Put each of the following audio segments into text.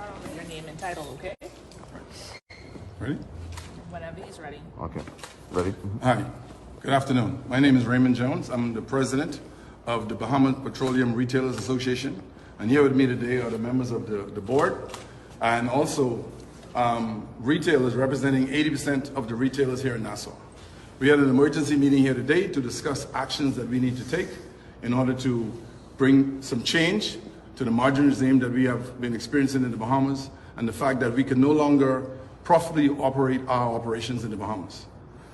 start off with your name and title, okay? Ready? Whenever he's ready. Okay. Ready? Hi. Good afternoon. My name is Raymond Jones. I'm the president of the Bahamas Petroleum Retailers Association. And here with me today are the members of the board and also retailers representing 80% of the retailers here in Nassau. We had an emergency meeting here today to discuss actions that we need to take in order to bring some change to the margin regime that we have been experiencing in the Bahamas and the fact that we can no longer profitably operate our operations in the Bahamas.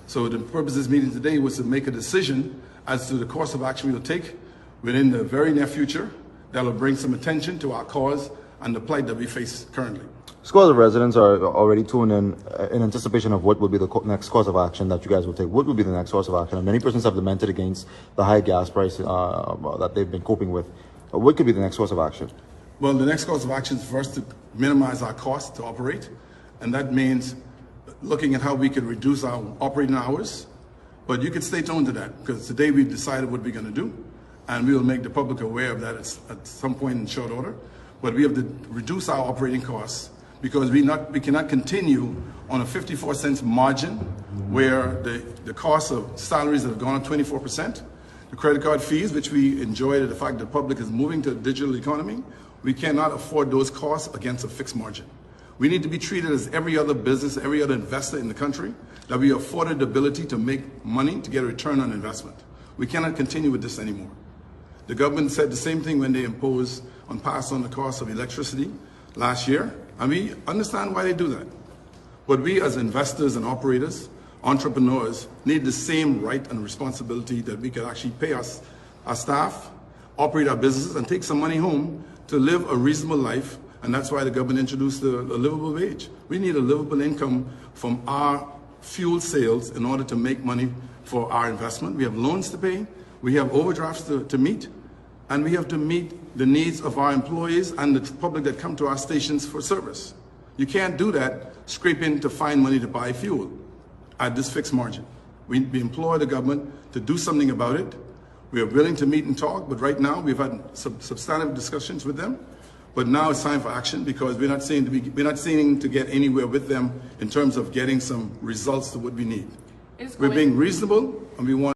So the purpose of this meeting today was to make a decision as to the course of action we will take within the very near future that will bring some attention to our cause and the plight that we face currently. Scores of residents are already tuned in anticipation of what will be the next course of action that you guys will take. What will be the next course of action? And many persons have lamented against the high gas price that they've been coping with. What could be the next course of action? Well, the next course of action is for us to minimize our costs to operate, and that means looking at how we can reduce our operating hours. But you can stay tuned to that, because today we've decided what we're going to do, and we will make the public aware of that at some point in short order. But we have to reduce our operating costs because we cannot continue on a 54 cents margin where the cost of salaries have gone up 24%. The credit card fees, which we enjoy the fact that the public is moving to the digital economy, we cannot afford those costs against a fixed margin. We need to be treated as every other business, every other investor in the country, that we are afforded the ability to make money, to get a return on investment. We cannot continue with this anymore. The government said the same thing when they passed on the cost of electricity last year, and we understand why they do that. But we as investors and operators, entrepreneurs, need the same right and responsibility that we could actually pay our staff, operate our businesses, and take some money home to live a reasonable life. And that's why the government introduced a livable wage. We need a livable income from our fuel sales in order to make money for our investment. We have loans to pay, we have overdrafts to meet, and we have to meet the needs of our employees and the public that come to our stations for service. You can't do that scraping to find money to buy fuel at this fixed margin. We implore the government to do something about it. We are willing to meet and talk, but right now we've had some substantive discussions with them. But now it's time for action because we're not seeming to get anywhere with them in terms of getting some results to what we need. We're being reasonable and we want